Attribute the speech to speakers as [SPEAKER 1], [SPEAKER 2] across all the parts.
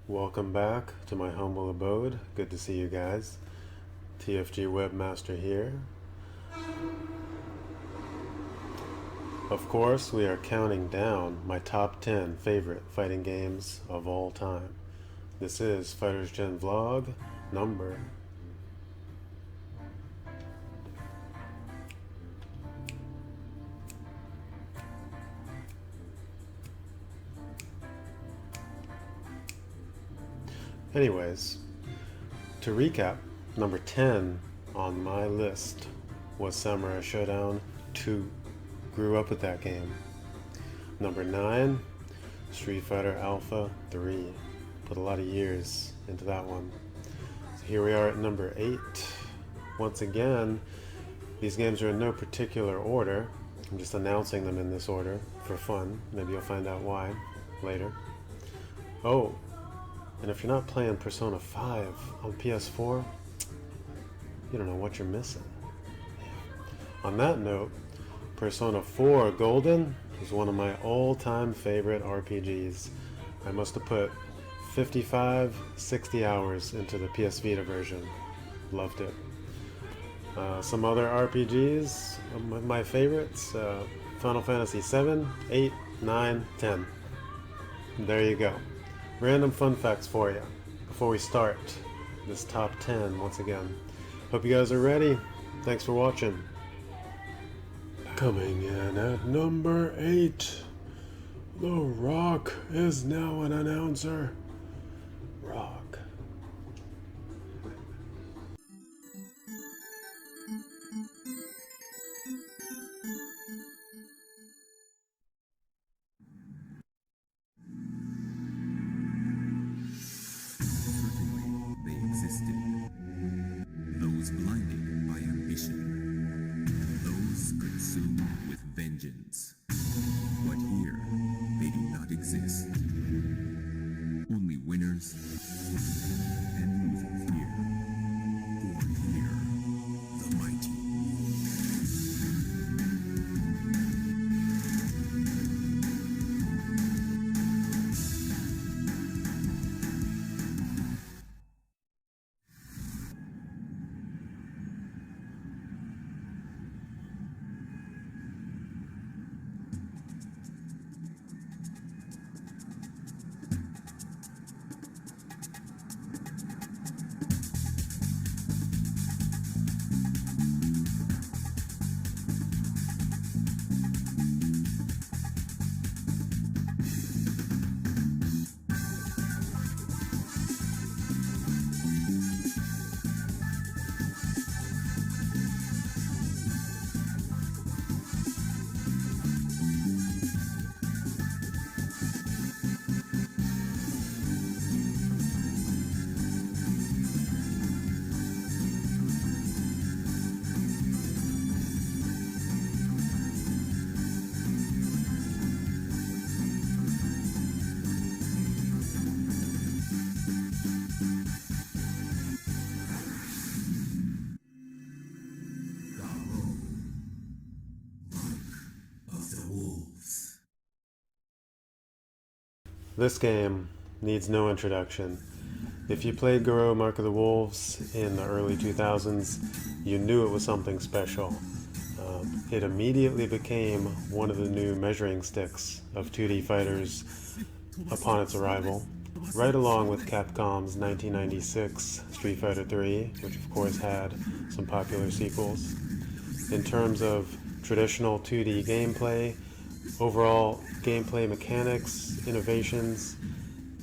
[SPEAKER 1] Welcome back to my humble abode. Good to see you guys. TFG Webmaster here. Of course, we are counting down my top 10 favorite fighting games of all time. This is Fighters Gen Vlog number Anyways, to recap, number 10 on my list was Samurai Showdown 2. Grew up with that game. Number 9, Street Fighter Alpha 3. Put a lot of years into that one. So here we are at number 8. Once again, these games are in no particular order. I'm just announcing them in this order for fun. Maybe you'll find out why later. Oh, and if you're not playing Persona 5 on PS4, you don't know what you're missing. On that note, Persona 4 Golden is one of my all-time favorite RPGs. I must have put 55, 60 hours into the PS Vita version. Loved it. Some other RPGs, my favorites, Final Fantasy 7, 8, 9, 10. There you go. Random fun facts for you before we start this top 10 once again. Hope you guys are ready. Thanks for watching. Coming in at number 8, The Rock is now an announcer. Rock.
[SPEAKER 2] Those blinded by ambition, those consumed with vengeance. But here, they do not exist. Only winners and losers here. For here, the mighty.
[SPEAKER 1] This game needs no introduction. If you played Garou Mark of the Wolves in the early 2000s, you knew it was something special. It immediately became one of the new measuring sticks of 2D fighters upon its arrival, right along with Capcom's 1996 Street Fighter 3, which of course had some popular sequels. In terms of traditional 2D gameplay, overall gameplay mechanics, innovations,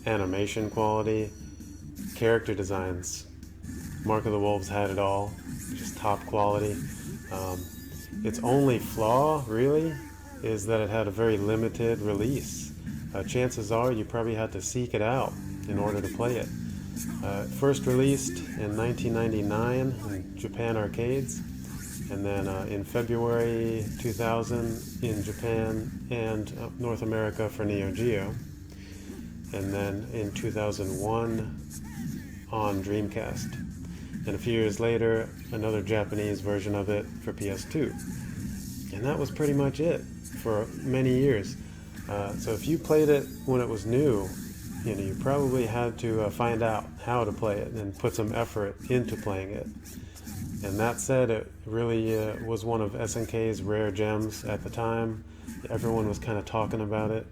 [SPEAKER 1] animation quality, character designs, Mark of the Wolves had it all, just top quality. Its only flaw, really, is that it had a very limited release. Chances are you probably had to seek it out in order to play it. First released in 1999 in Japan arcades, and then in February 2000 in Japan and North America for Neo Geo, and then in 2001 on Dreamcast. And a few years later, another Japanese version of it for PS2. And that was pretty much it for many years. So if you played it when it was new, you probably had to find out how to play it and put some effort into playing it. And that said, it really was one of SNK's rare gems at the time. Everyone was kind of talking about it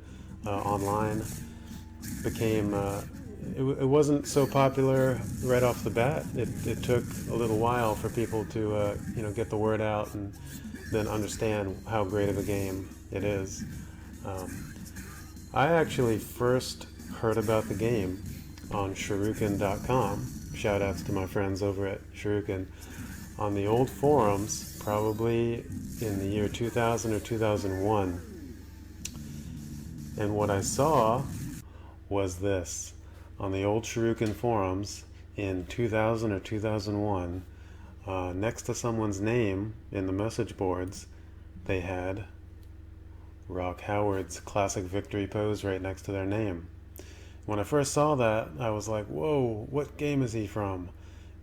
[SPEAKER 1] online. Became it wasn't so popular right off the bat. It took a little while for people to get the word out and then understand how great of a game it is. I actually first heard about the game on Shuriken.com. Shoutouts to my friends over at Shuriken. On the old forums, probably in the year 2000 or 2001. And what I saw was this. On the old Shuriken forums in 2000 or 2001, next to someone's name in the message boards, they had Rock Howard's classic victory pose right next to their name. When I first saw that, I was like, whoa, what game is he from?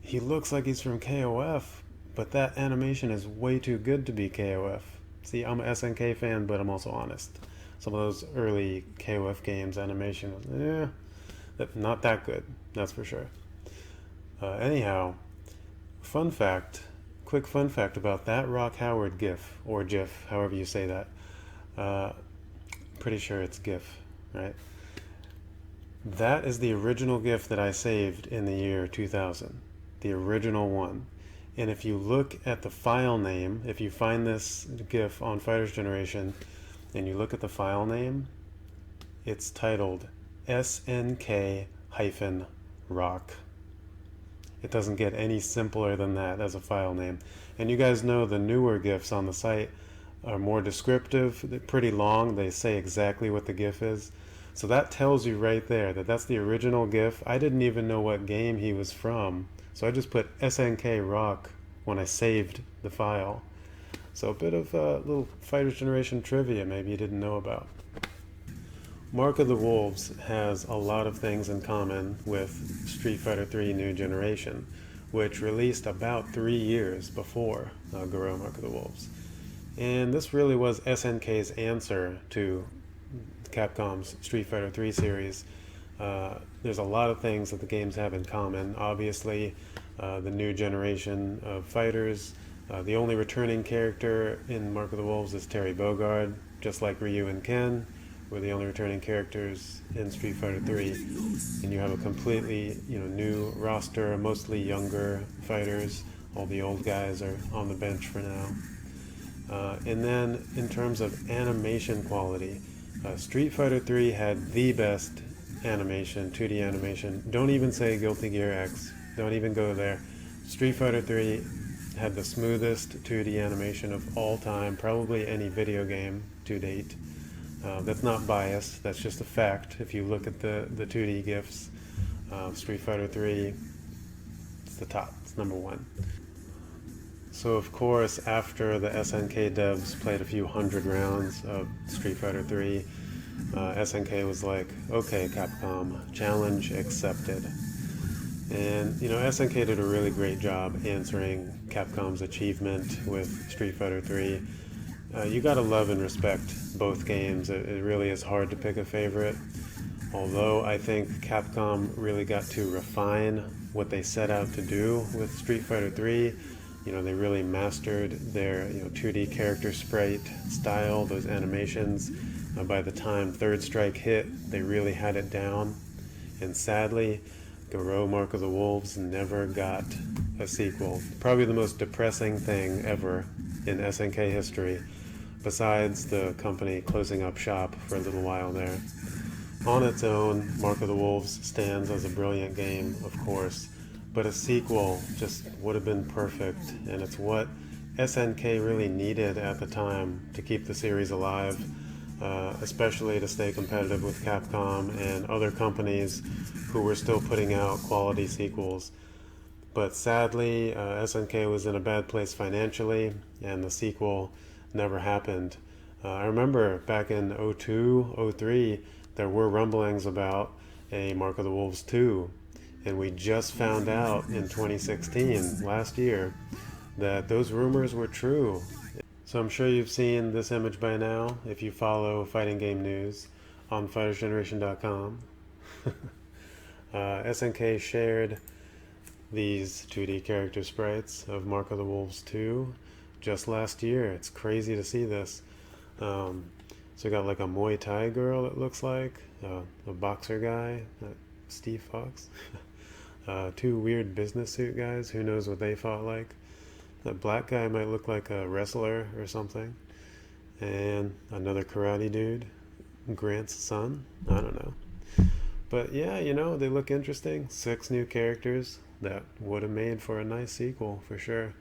[SPEAKER 1] He looks like he's from KOF, but that animation is way too good to be KOF. See, I'm an SNK fan, but I'm also honest. Some of those early KOF games, animation was, not that good, that's for sure. Anyhow, quick fun fact about that Rock Howard GIF, or GIF, however you say that. Pretty sure it's GIF, right? That is the original GIF that I saved in the year 2000. The original one. And if you look at the file name, if you find this GIF on Fighters Generation, and you look at the file name, it's titled SNK-Rock. It doesn't get any simpler than that as a file name. And you guys know the newer GIFs on the site are more descriptive. They're pretty long. They say exactly what the GIF is. So that tells you right there that that's the original GIF. I didn't even know what game he was from. So I just put SNK Rock when I saved the file. So a bit of little Fighters Generation trivia maybe you didn't know about. Mark of the Wolves has a lot of things in common with Street Fighter III New Generation, which released about 3 years before Garou Mark of the Wolves. And this really was SNK's answer to Capcom's Street Fighter III series. There's a lot of things that the games have in common. Obviously, the new generation of fighters. The only returning character in Mark of the Wolves is Terry Bogard, just like Ryu and Ken were the only returning characters in Street Fighter III. And you have a completely new roster, mostly younger fighters. All the old guys are on the bench for now. And then in terms of animation quality, Street Fighter III had the best animation, 2D animation. Don't even say Guilty Gear X. Don't even go there. Street Fighter III had the smoothest 2D animation of all time, probably any video game to date. That's not biased, that's just a fact. If you look at the 2D GIFs, Street Fighter III, it's the top, it's number one. So of course, after the SNK devs played a few hundred rounds of Street Fighter III, SNK was like, okay Capcom, challenge accepted. And SNK did a really great job answering Capcom's achievement with Street Fighter III. You gotta love and respect both games. It really is hard to pick a favorite. Although I think Capcom really got to refine what they set out to do with Street Fighter III. They really mastered their 2D character sprite style, those animations. By the time Third Strike hit, they really had it down. And sadly, Garou Mark of the Wolves never got a sequel. Probably the most depressing thing ever in SNK history, besides the company closing up shop for a little while there. On its own, Mark of the Wolves stands as a brilliant game, of course, but a sequel just would have been perfect, and it's what SNK really needed at the time to keep the series alive, especially to stay competitive with Capcom and other companies who were still putting out quality sequels. But sadly, SNK was in a bad place financially, and the sequel never happened. I remember back in 02, 03, there were rumblings about a Mark of the Wolves 2, and we just found out in 2016, last year, that those rumors were true. So I'm sure you've seen this image by now if you follow fighting game news on FightersGeneration.com. SNK shared these 2D character sprites of Mark of the Wolves 2 just last year. It's crazy to see this. So we got like a Muay Thai girl, it looks like, a boxer guy, Steve Fox, two weird business suit guys, who knows what they fought like. That black guy might look like a wrestler or something. And another karate dude, Grant's son, I don't know. But yeah, you know, they look interesting. 6 new characters that would have made for a nice sequel for sure.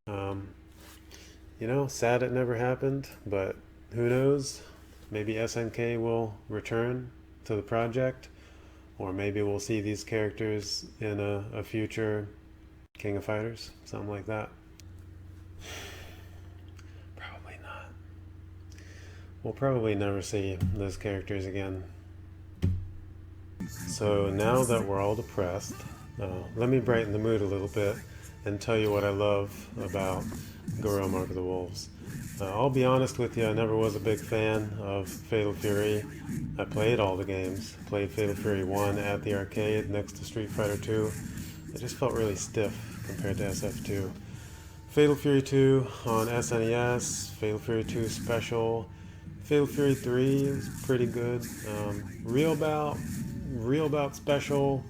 [SPEAKER 1] You know, sad it never happened, but who knows? Maybe SNK will return to the project, or maybe we'll see these characters in a future King of Fighters, something like that. Probably not. We'll probably never see those characters again. So now that we're all depressed, let me brighten the mood a little bit and tell you what I love about Garou Mark of the Wolves. I'll be honest with you, I never was a big fan of Fatal Fury. I played all the games. Played Fatal Fury 1 at the arcade next to Street Fighter 2. It just felt really stiff compared to SF2. Fatal Fury 2 on SNES, Fatal Fury 2 Special, Fatal Fury 3 is pretty good. Real Bout Special,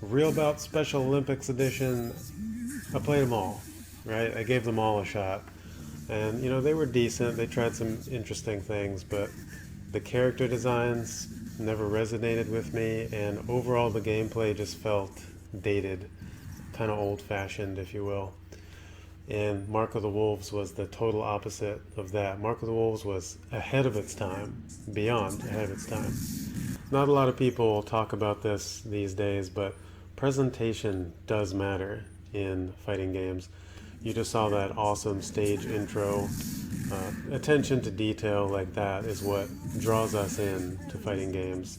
[SPEAKER 1] Real Bout Special Olympics Edition, I played them all, right? I gave them all a shot. And, you know, they were decent. They tried some interesting things, but the character designs never resonated with me, and overall the gameplay just felt dated, kind of old-fashioned, if you will. And Mark of the Wolves was the total opposite of that. Mark of the Wolves was ahead of its time, beyond ahead of its time. Not a lot of people talk about this these days, but presentation does matter in fighting games. You just saw that awesome stage intro. Attention to detail like that is what draws us in to fighting games.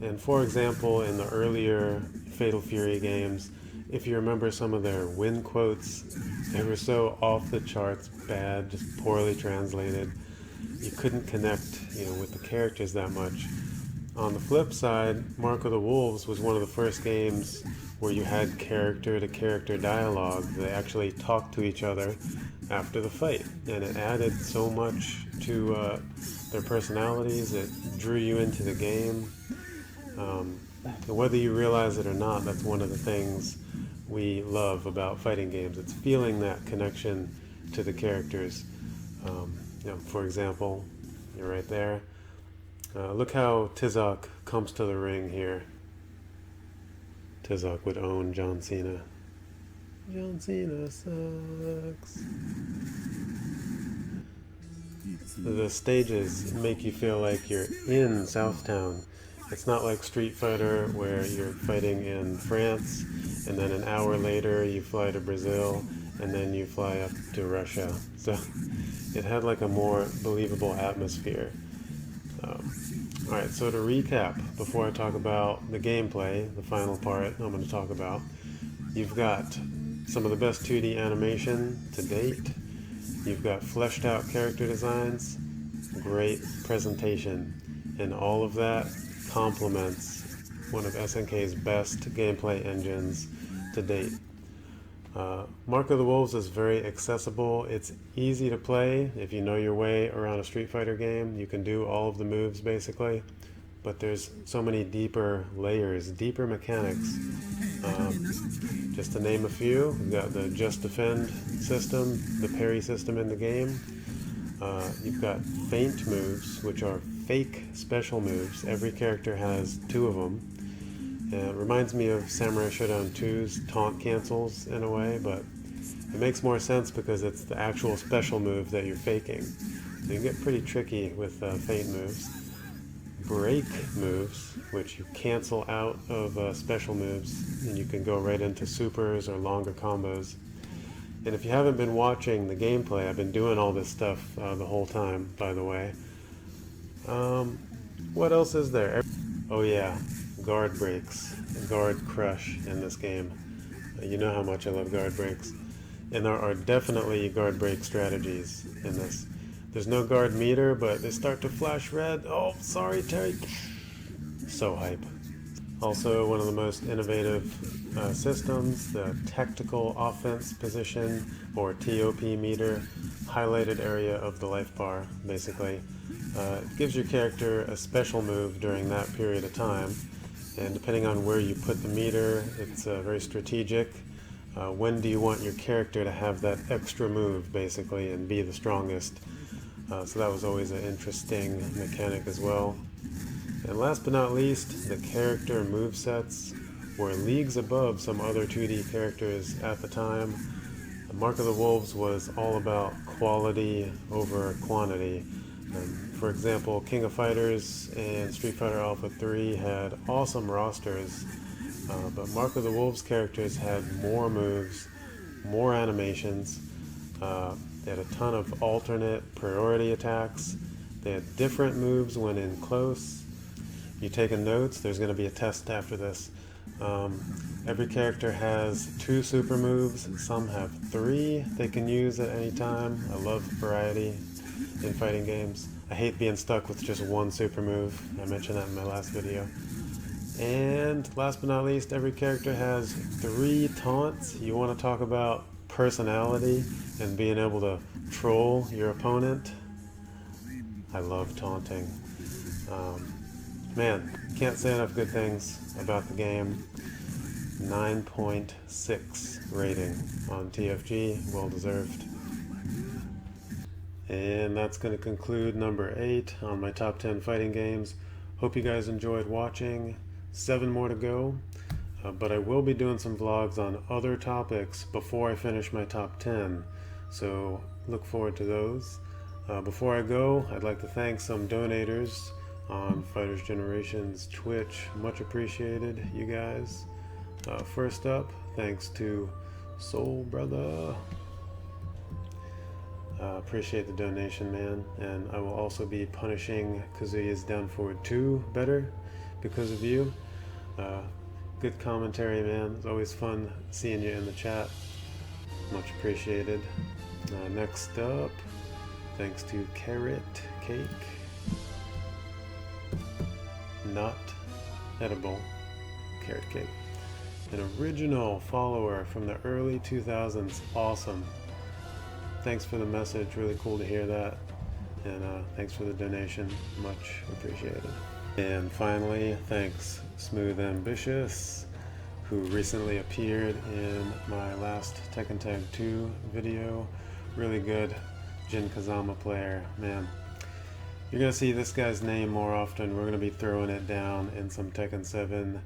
[SPEAKER 1] And for example, in the earlier Fatal Fury games, if you remember some of their win quotes, they were so off the charts bad, just poorly translated. You couldn't connect, you know, with the characters that much. On the flip side, Mark of the Wolves was one of the first games where you had character-to-character dialogue. They actually talked to each other after the fight, and it added so much to their personalities. It drew you into the game. Whether you realize it or not, that's one of the things we love about fighting games. It's feeling that connection to the characters. You know, for example, you're right there. Look how Tizok comes to the ring here. Tizok would own John Cena. John Cena sucks. The stages make you feel like you're in Southtown. It's not like Street Fighter where you're fighting in France and then an hour later you fly to Brazil and then you fly up to Russia. So it had like a more believable atmosphere. Alright, so to recap, before I talk about the gameplay, the final part I'm going to talk about, you've got some of the best 2D animation to date, you've got fleshed out character designs, great presentation, and all of that complements one of SNK's best gameplay engines to date. Mark of the Wolves is very accessible. It's easy to play. If you know your way around a Street Fighter game, you can do all of the moves basically, but there's so many deeper layers, deeper mechanics. Just to name a few, you've got the Just Defend system, the parry system in the game. You've got feint moves, which are fake special moves. Every character has 2 of them. It reminds me of Samurai Shodown 2's taunt cancels in a way, but it makes more sense because it's the actual special move that you're faking. So you get pretty tricky with feint moves. Break moves, which you cancel out of special moves, and you can go right into supers or longer combos. And if you haven't been watching the gameplay, I've been doing all this stuff the whole time, by the way. What else is there? Oh yeah, guard breaks, guard crush in this game. You know how much I love guard breaks. And there are definitely guard break strategies in this. There's no guard meter, but they start to flash red. Oh, sorry, Terry. So hype. Also, one of the most innovative systems, the Tactical Offense Position, or TOP meter, highlighted area of the life bar, basically. It gives your character a special move during that period of time, and depending on where you put the meter, it's very strategic. When do you want your character to have that extra move, basically, and be the strongest? So that was always an interesting mechanic as well. And last but not least, the character movesets were leagues above some other 2D characters at the time. Mark of the Wolves was all about quality over quantity. For example, King of Fighters and Street Fighter Alpha 3 had awesome rosters, but Mark of the Wolves characters had more moves, more animations. They had a ton of alternate priority attacks. They had different moves when in close. You taking notes? There's going to be a test after this. Every character has 2 super moves. Some have 3 they can use at any time. I love variety in fighting games. I hate being stuck with just 1 super move. I mentioned that in my last video. And last but not least, every character has 3 taunts. You want to talk about personality and being able to troll your opponent? I love taunting. Man, can't say enough good things about the game. 9.6 rating on TFG, well deserved. And that's going to conclude number 8 on my top 10 fighting games. Hope you guys enjoyed watching. 7 more to go, but I will be doing some vlogs on other topics before I finish my top 10, so look forward to those. Before I go, I'd like to thank some donators on Fighters Generation's Twitch. Much appreciated, you guys. First up, thanks to Soul Brother. Appreciate the donation, man. And I will also be punishing Kazuya's Down Forward 2 better because of you. Good commentary, man. It's always fun seeing you in the chat. Much appreciated. Next up, thanks to Carrot Cake. Not edible carrot cake. An original follower from the early 2000s. Awesome. Thanks for the message. Really cool to hear that. And thanks for the donation. Much appreciated. And finally, thanks Smooth Ambitious, who recently appeared in my last Tekken Tag 2 video. Really good Jin Kazama player. Man, you're going to see this guy's name more often. We're going to be throwing it down in some Tekken 7.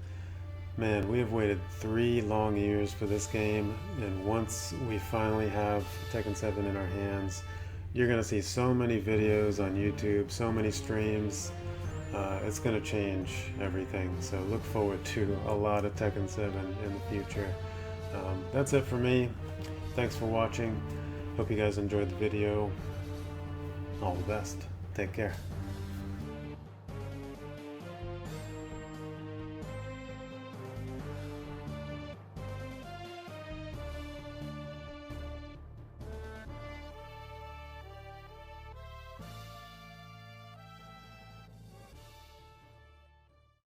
[SPEAKER 1] Man, we have waited 3 long years for this game, and once we finally have Tekken 7 in our hands, you're going to see so many videos on YouTube, so many streams. It's going to change everything, so look forward to a lot of Tekken 7 in the future. That's it for me. Thanks for watching. Hope you guys enjoyed the video. All the best. Take care.